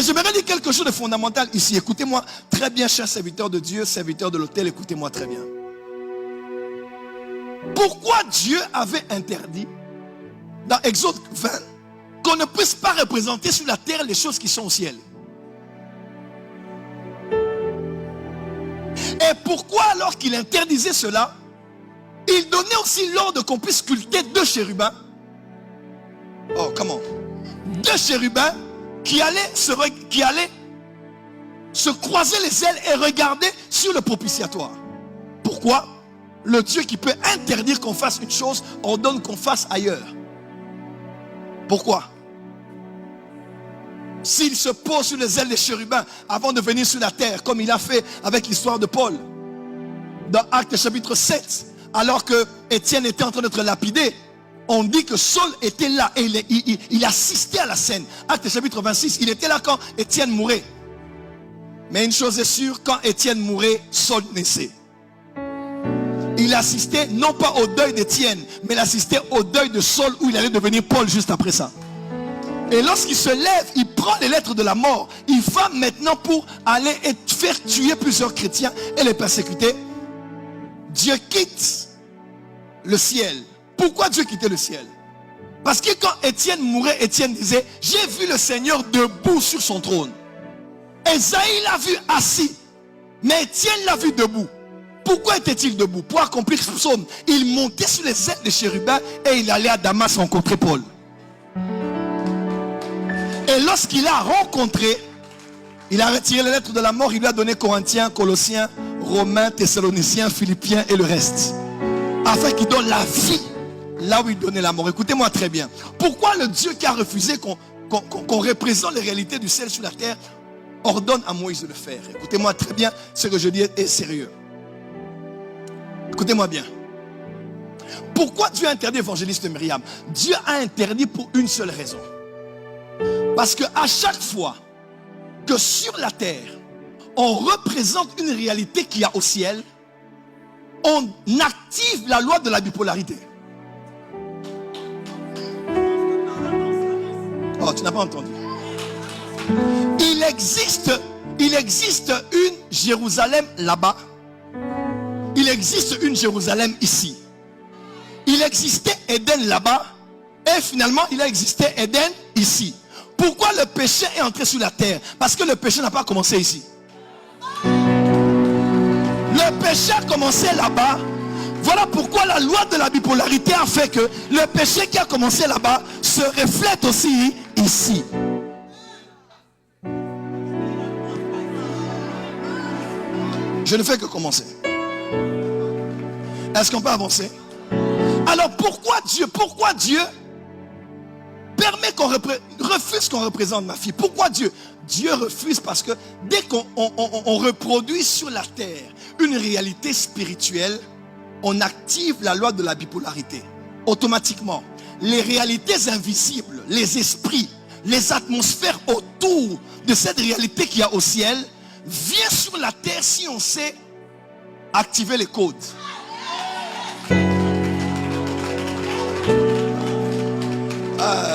Et j'aimerais dire quelque chose de fondamental ici. Écoutez-moi très bien, chers serviteurs de Dieu, serviteurs de l'autel, écoutez-moi très bien. Pourquoi Dieu avait interdit, dans Exode 20, qu'on ne puisse pas représenter sur la terre les choses qui sont au ciel? Et pourquoi, alors qu'il interdisait cela, il donnait aussi l'ordre qu'on puisse sculpter 2 chérubins? Oh, comment? 2 chérubins qui allaient se croiser les ailes et regarder sur le propitiatoire. Pourquoi? Le Dieu qui peut interdire qu'on fasse une chose ordonne qu'on fasse ailleurs. Pourquoi? S'il se pose sur les ailes des chérubins avant de venir sur la terre, comme il a fait avec l'histoire de Paul, dans Actes chapitre 7, alors que Étienne était en train d'être lapidé, on dit que Saul était là et il assistait à la scène. Actes chapitre 26, il était là quand Étienne mourait. Mais une chose est sûre, quand Étienne mourait, Saul naissait. Il assistait non pas au deuil d'Étienne, mais il assistait au deuil de Saul où il allait devenir Paul juste après ça. Et lorsqu'il se lève, il prend les lettres de la mort. Il va maintenant pour aller et faire tuer plusieurs chrétiens et les persécuter. Dieu quitte le ciel. Pourquoi Dieu quittait le ciel? Parce que quand Étienne mourait, Étienne disait, j'ai vu le Seigneur debout sur son trône. Esaïe l'a vu assis, mais Étienne l'a vu debout. Pourquoi était-il debout? Pour accomplir ce psaume. Il montait sur les ailes des chérubins et il allait à Damas rencontrer Paul. Et lorsqu'il a rencontré, il a retiré les lettres de la mort, il lui a donné Corinthiens, Colossiens, Romains, Thessaloniciens, Philippiens et le reste. Afin qu'il donne la vie là où il donnait la mort. Écoutez-moi très bien. Pourquoi le Dieu qui a refusé qu'on représente les réalités du ciel sur la terre ordonne à Moïse de le faire? Écoutez-moi très bien, ce que je dis est sérieux. Écoutez-moi bien. Pourquoi Dieu a interdit l'évangéliste Myriam? Dieu a interdit pour une seule raison. Parce qu'à chaque fois que sur la terre, on représente une réalité qu'il y a au ciel, on active la loi de la bipolarité. Oh, tu n'as pas entendu. Il existe une Jérusalem là-bas. Il existe une Jérusalem ici. Il existait Éden là-bas. Et finalement, il a existé Éden ici. Pourquoi le péché est entré sur la terre? Parce que le péché n'a pas commencé ici. Le péché a commencé là-bas. Voilà pourquoi la loi de la bipolarité a fait que le péché qui a commencé là-bas se reflète aussi ici. Je ne fais que commencer. Est-ce qu'on peut avancer? Alors pourquoi Dieu permet qu'on refuse qu'on représente ma fille? Pourquoi Dieu refuse? Parce que dès qu'on reproduit sur la terre une réalité spirituelle, on active la loi de la bipolarité. Automatiquement, les réalités invisibles, les esprits, les atmosphères autour de cette réalité qu'il y a au ciel, viennent sur la terre si on sait activer les codes.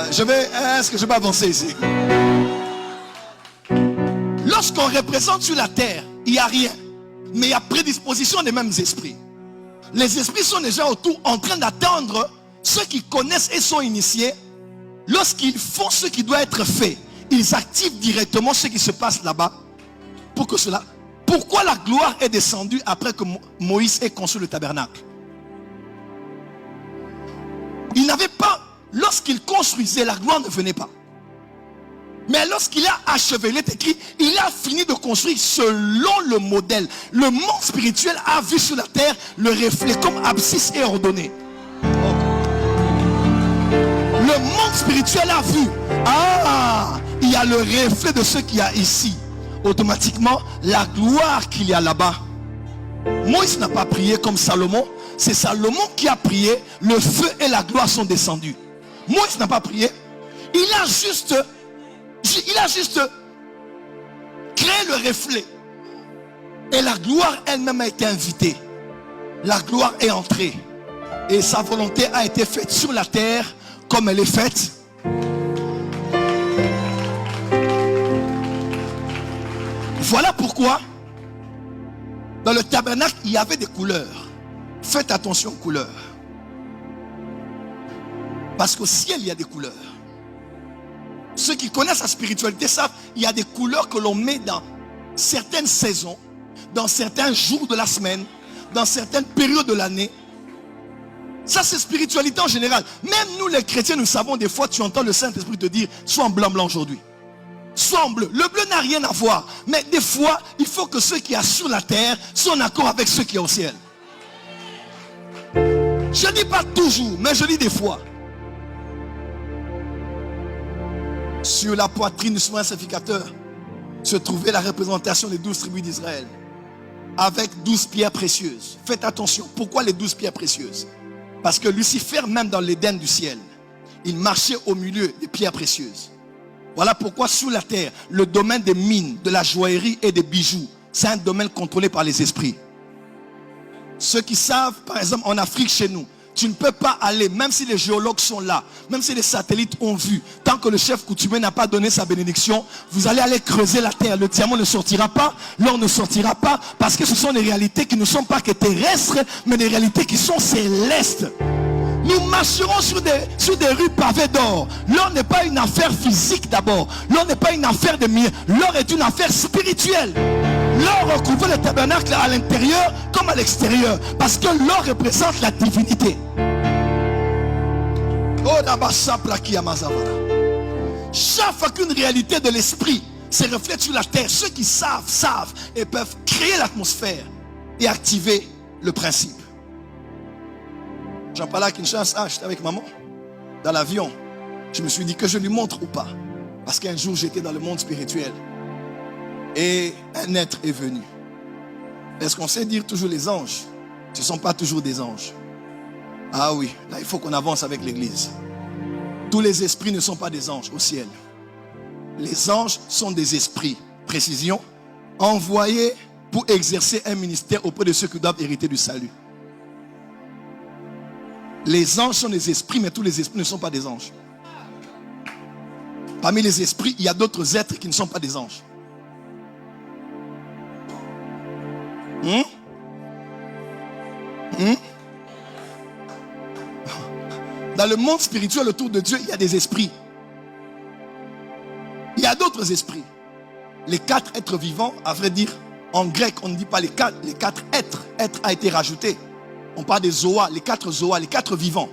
Est-ce que je vais avancer ici? Lorsqu'on représente sur la terre, il n'y a rien. Mais il y a prédisposition des mêmes esprits. Les esprits sont déjà autour en train d'attendre ceux qui connaissent et sont initiés. Lorsqu'ils font ce qui doit être fait, ils activent directement ce qui se passe là-bas. Pour que cela. Pourquoi la gloire est descendue après que Moïse ait construit le tabernacle? Il n'avait pas. Lorsqu'il construisait, la gloire ne venait pas. Mais lorsqu'il a achevé, il est écrit, il a fini de construire selon le modèle. Le monde spirituel a vu sur la terre le reflet comme abscisse et ordonnée. Le monde spirituel a vu, il y a le reflet de ce qu'il y a ici. Automatiquement, la gloire qu'il y a là-bas. Moïse n'a pas prié comme Salomon. C'est Salomon qui a prié. Le feu et la gloire sont descendus. Moïse n'a pas prié. Il a juste créé le reflet. Et la gloire elle-même a été invitée. La gloire est entrée. Et sa volonté a été faite sur la terre. Comme elle est faite. Voilà pourquoi, dans le tabernacle, il y avait des couleurs. Faites attention aux couleurs. Parce qu'au ciel, il y a des couleurs. Ceux qui connaissent la spiritualité savent qu'il y a des couleurs que l'on met dans certaines saisons, dans certains jours de la semaine, dans certaines périodes de l'année. Ça, c'est spiritualité en général. Même nous, les chrétiens, nous savons des fois, tu entends le Saint-Esprit te dire, sois en blanc aujourd'hui. Sois en bleu. Le bleu n'a rien à voir. Mais des fois, il faut que ceux qui sont sur la terre soient en accord avec ceux qui sont au ciel. Je ne dis pas toujours, mais je dis des fois. Sur la poitrine du souverain sacrificateur se trouvait la représentation des 12 tribus d'Israël avec 12 pierres précieuses. Faites attention. Pourquoi les 12 pierres précieuses? Parce que Lucifer, même dans l'Éden du ciel, il marchait au milieu des pierres précieuses. Voilà pourquoi sous la terre, le domaine des mines, de la joaillerie et des bijoux, c'est un domaine contrôlé par les esprits. Ceux qui savent, par exemple en Afrique chez nous, tu ne peux pas aller, même si les géologues sont là, même si les satellites ont vu, tant que le chef coutumier n'a pas donné sa bénédiction, vous allez aller creuser la terre. Le diamant ne sortira pas, l'or ne sortira pas, parce que ce sont des réalités qui ne sont pas que terrestres, mais des réalités qui sont célestes. Nous marcherons sur des rues pavées d'or. L'or n'est pas une affaire physique d'abord. L'or n'est pas une affaire de mieux. L'or est une affaire spirituelle. L'or recouvre le tabernacle à l'intérieur comme à l'extérieur. Parce que l'or représente la divinité. Chaque fois qu'une réalité de l'esprit se reflète sur la terre, ceux qui savent et peuvent créer l'atmosphère et activer le principe. J'en parlais à Kinshasa, j'étais avec maman dans l'avion. Je me suis dit que je lui montre ou pas. Parce qu'un jour j'étais dans le monde spirituel. Et un être est venu. Est-ce qu'on sait dire toujours les anges? Ce ne sont pas toujours des anges. Ah oui, là il faut qu'on avance avec l'église. Tous les esprits ne sont pas des anges au ciel. Les anges sont des esprits, précision, envoyés pour exercer un ministère auprès de ceux qui doivent hériter du salut. Les anges sont des esprits, mais tous les esprits ne sont pas des anges. Parmi les esprits, il y a d'autres êtres qui ne sont pas des anges. Dans le monde spirituel autour de Dieu, il y a des esprits. Il y a d'autres esprits. Les 4 êtres vivants, à vrai dire, en grec, on ne dit pas les 4 êtres. Être a été rajouté. On parle des Zoas, les 4 Zoas, les 4 vivants.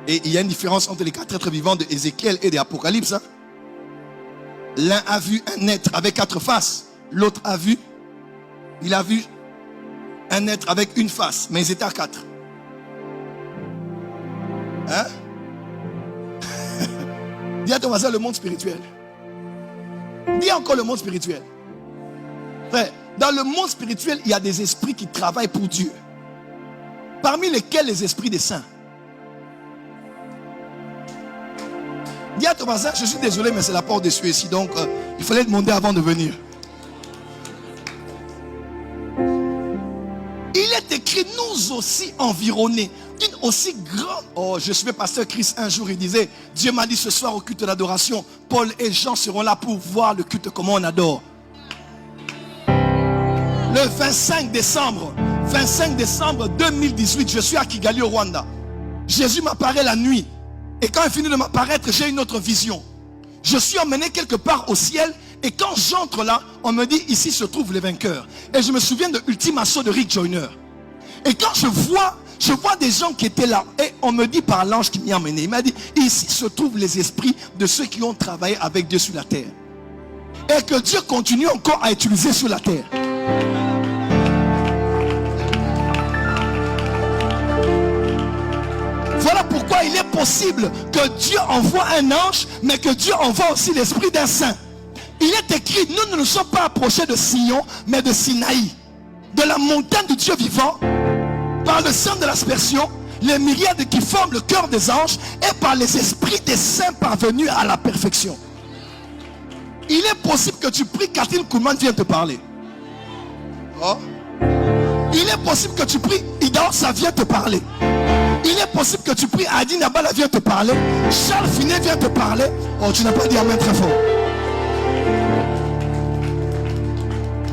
Et il y a une différence entre les 4 êtres vivants d'Ézéchiel et d'Apocalypse. L'un a vu un être avec 4 faces. L'autre a vu, il a vu un être avec une face. Mais ils étaient à 4. Hein? Dis à ton voisin le monde spirituel. Dis encore le monde spirituel. Frère, dans le monde spirituel, il y a des esprits qui travaillent pour Dieu. Parmi lesquels les esprits des saints. Dis à ton voisin, je suis désolé, mais c'est la porte des cieux ici, donc il fallait demander avant de venir. Il est écrit, nous aussi environnés d'une aussi grande... Oh, je suivais pasteur Chris un jour, il disait, Dieu m'a dit ce soir au culte d'adoration, Paul et Jean seront là pour voir le culte, comment on adore. Le 25 décembre 2018, je suis à Kigali au Rwanda. Jésus m'apparaît la nuit. Et quand il finit de m'apparaître, j'ai une autre vision. Je suis emmené quelque part au ciel. Et quand j'entre là, on me dit, ici se trouvent les vainqueurs. Et je me souviens de Ultima Assault de Rick Joyner. Et quand je vois des gens qui étaient là. Et on me dit par l'ange qui m'y a emmené. Il m'a dit, ici se trouvent les esprits de ceux qui ont travaillé avec Dieu sur la terre. Et que Dieu continue encore à utiliser sur la terre. Voilà pourquoi il est possible que Dieu envoie un ange, mais que Dieu envoie aussi l'esprit d'un saint. Il est écrit, nous ne nous sommes pas approchés de Sion, mais de Sinaï, de la montagne du Dieu vivant, par le sang de l'aspersion, les myriades qui forment le cœur des anges, et par les esprits des saints parvenus à la perfection. Il est possible que tu pries, Catherine Koulman vient te parler. Oh. Il est possible que tu pries, Ida, ça vient te parler. Il est possible que tu pries, Adi Nabala vient te parler, Charles Finet vient te parler. Oh, tu n'as pas dit amen très fort.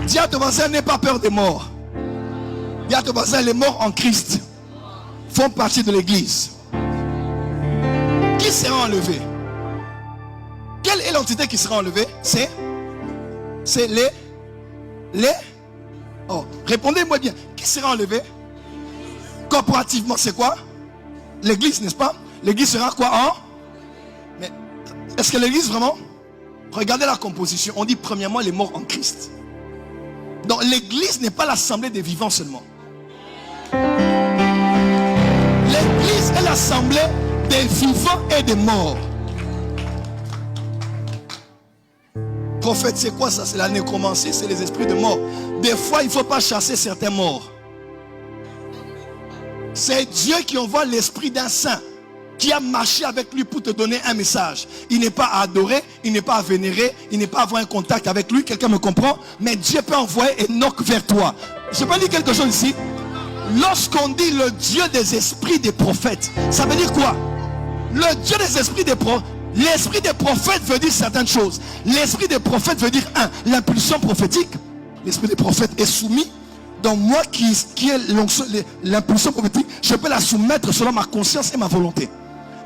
Dis à ton voisin, n'aie pas peur des morts. Dis à ton voisin, les morts en Christ font partie de l'église. Qui sera enlevé? Quelle est l'entité qui sera enlevée? C'est les oh, répondez-moi bien. Qui sera enlevé? Corporativement, c'est quoi? L'église, n'est-ce pas? L'église sera quoi? Mais est-ce que l'église vraiment? Regardez la composition. On dit premièrement les morts en Christ. Donc l'église n'est pas l'assemblée des vivants seulement. L'église est l'assemblée des vivants et des morts. Prophète, c'est quoi ça? C'est la nécromancie, c'est les esprits de mort. Des fois, il ne faut pas chasser certains morts. C'est Dieu qui envoie l'esprit d'un saint qui a marché avec lui pour te donner un message. Il n'est pas à adorer, il n'est pas à vénérer, il n'est pas à avoir un contact avec lui. Quelqu'un me comprend? Mais Dieu peut envoyer Enoch vers toi. Je peux dire quelque chose ici. Lorsqu'on dit le Dieu des esprits des prophètes, ça veut dire quoi? Le Dieu des esprits des prophètes. L'esprit des prophètes veut dire certaines choses. L'esprit des prophètes veut dire l'impulsion prophétique. L'esprit des prophètes est soumis. Donc moi qui est l'impulsion prophétique, je peux la soumettre selon ma conscience et ma volonté.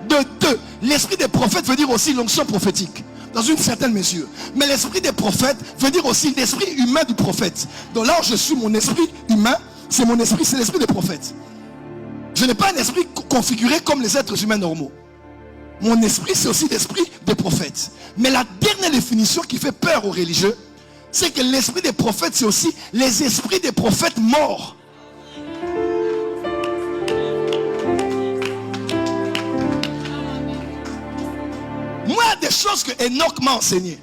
De deux, l'esprit des prophètes veut dire aussi l'onction prophétique, dans une certaine mesure. Mais l'esprit des prophètes veut dire aussi l'esprit humain du prophète. Donc là où je suis, mon esprit humain, c'est mon esprit, c'est l'esprit des prophètes. Je n'ai pas un esprit configuré comme les êtres humains normaux. Mon esprit, c'est aussi l'esprit des prophètes. Mais la dernière définition qui fait peur aux religieux, c'est que l'esprit des prophètes, c'est aussi les esprits des prophètes morts. Moi, il y a des choses que Enoch m'a enseignées.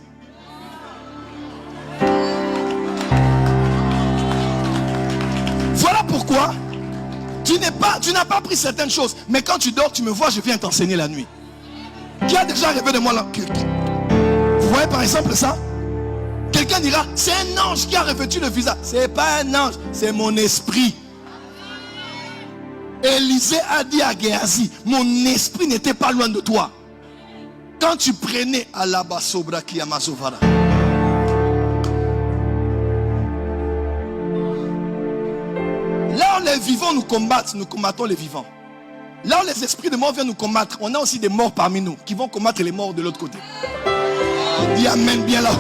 Voilà pourquoi tu n'as pas pris certaines choses. Mais quand tu dors, tu me vois, je viens t'enseigner la nuit. Qui a déjà rêvé de moi là? Vous voyez par exemple ça? Quelqu'un dira, c'est un ange qui a revêtu le visage. C'est pas un ange, c'est mon esprit. Élisée a dit à Géasi, mon esprit n'était pas loin de toi. Quand tu prenais à la basobra qui amazovara. Là où les vivants nous combattent, nous combattons les vivants. Là où les esprits de mort viennent nous combattre, on a aussi des morts parmi nous qui vont combattre les morts de l'autre côté. Dis amen bien là.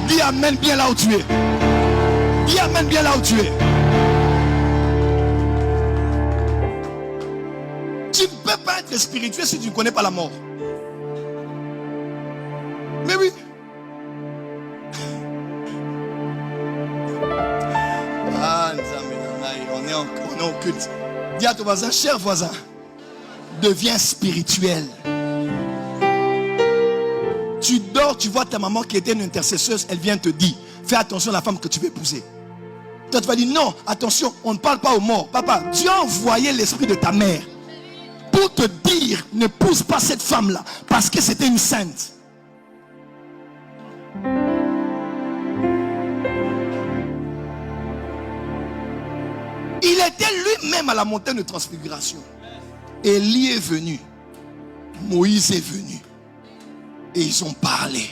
Dis amen bien là où tu es. Dis amen bien là où tu es. Tu ne peux pas être spirituel si tu ne connais pas la mort. Mais oui. Ah, on est en culte. Dis à ton voisin, cher voisin, deviens spirituel. Tu dors, tu vois ta maman qui était une intercesseuse, elle vient te dire, fais attention à la femme que tu veux épouser. Toi tu vas dire, non, attention, on ne parle pas aux morts. Papa, Dieu a envoyé l'esprit de ta mère pour te dire, n'épouse pas cette femme-là, parce que c'était une sainte. Il était lui-même à la montagne de transfiguration. Élie est venu. Moïse est venu. Et ils ont parlé.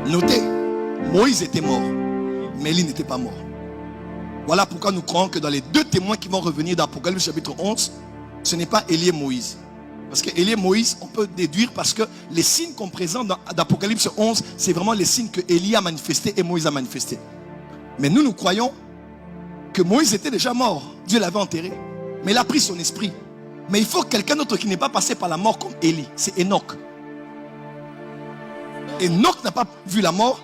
Notez, Moïse était mort, mais Élie n'était pas mort. Voilà pourquoi nous croyons que dans les deux témoins qui vont revenir d'Apocalypse chapitre 11, ce n'est pas Élie et Moïse. Parce que Élie et Moïse, on peut déduire parce que les signes qu'on présente dans Apocalypse 11, c'est vraiment les signes que Élie a manifestés et Moïse a manifestés. Mais nous croyons que Moïse était déjà mort. Dieu l'avait enterré. Mais il a pris son esprit. Mais il faut quelqu'un d'autre qui n'est pas passé par la mort comme Élie. C'est Enoch. Enoch n'a pas vu la mort.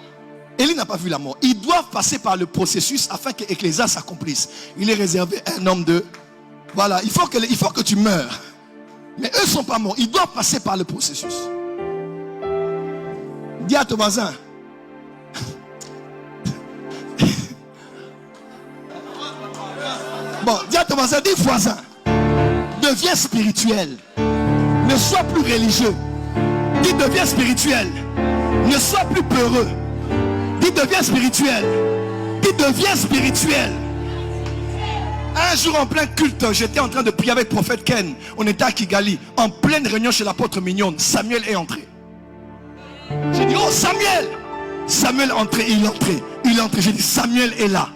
Élie n'a pas vu la mort. Ils doivent passer par le processus afin que l'Ecclésia s'accomplisse. Il est réservé à un homme de... Voilà, il faut que tu meurs. Mais eux ne sont pas morts. Ils doivent passer par le processus. Dis à ton voisin. Bon, dis à ton voisin, dis voisin. Deviens spirituel. Ne sois plus religieux. Dis deviens spirituel. Ne sois plus peureux. Dis deviens spirituel. Dis deviens spirituel. Un jour en plein culte, j'étais en train de prier avec le prophète Ken. On était à Kigali, en pleine réunion chez l'apôtre Mignonne. Samuel est entré. J'ai dit, oh Samuel, Samuel entrait, il entrait. J'ai dit, Samuel est là.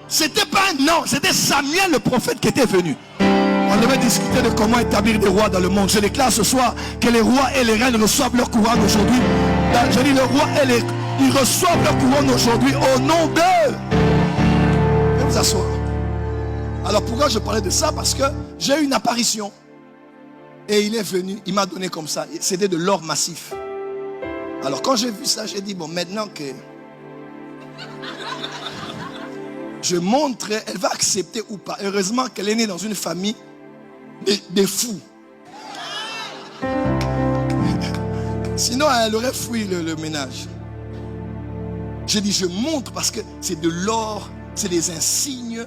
C'était pas un non, c'était Samuel le prophète qui était venu. On devait discuter de comment établir des rois dans le monde. Je déclare ce soir que les rois et les reines reçoivent leur couronne aujourd'hui. Je dis, le roi et ils reçoivent leur couronne aujourd'hui au nom d'eux. Veuillez vous asseoir. Alors pourquoi je parlais de ça? Parce que j'ai eu une apparition. Et il est venu, il m'a donné comme ça. C'était de l'or massif. Alors quand j'ai vu ça, j'ai dit, bon, maintenant que je montrerai, elle va accepter ou pas. Heureusement qu'elle est née dans une famille des fous. Sinon, elle aurait fui le ménage. J'ai dit, je montre parce que c'est de l'or, c'est des insignes.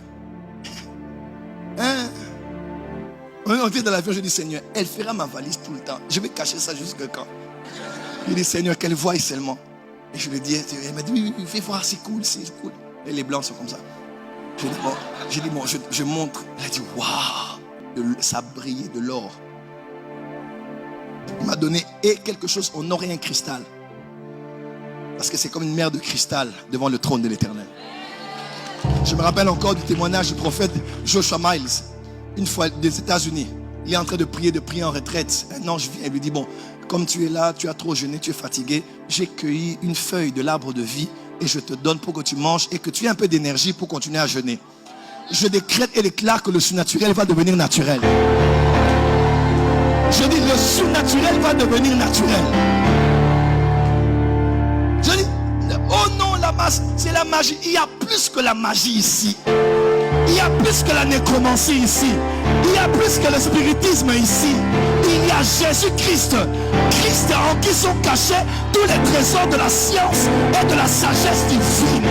Hein? On était dans l'avion, je dis, Seigneur, elle fera ma valise tout le temps. Je vais cacher ça jusqu'à quand? Je dis, Seigneur, qu'elle voie seulement. Et je lui dis, elle m'a dit, oui, fais voir, c'est cool, c'est cool. Et les blancs sont comme ça. J'ai dit, bon, je montre. Elle a dit, waouh, ça brillait de l'or. Il m'a donné quelque chose en or et un cristal. Parce que c'est comme une mer de cristal devant le trône de l'Éternel. Je me rappelle encore du témoignage du prophète Joshua Miles. Une fois des États-Unis. Il est en train de prier en retraite. Un ange vient et lui dit, bon, comme tu es là, tu as trop jeûné, tu es fatigué. J'ai cueilli une feuille de l'arbre de vie et je te donne pour que tu manges et que tu aies un peu d'énergie pour continuer à jeûner. Je décrète et déclare que le surnaturel va devenir naturel. Je dis, le surnaturel va devenir naturel. Je dis, oh non, la masse, c'est la magie. Il y a plus que la magie ici. Il y a plus que la nécromancie ici. Il y a plus que le spiritisme ici. Il y a Jésus-Christ. Christ en qui sont cachés tous les trésors de la science et de la sagesse divine.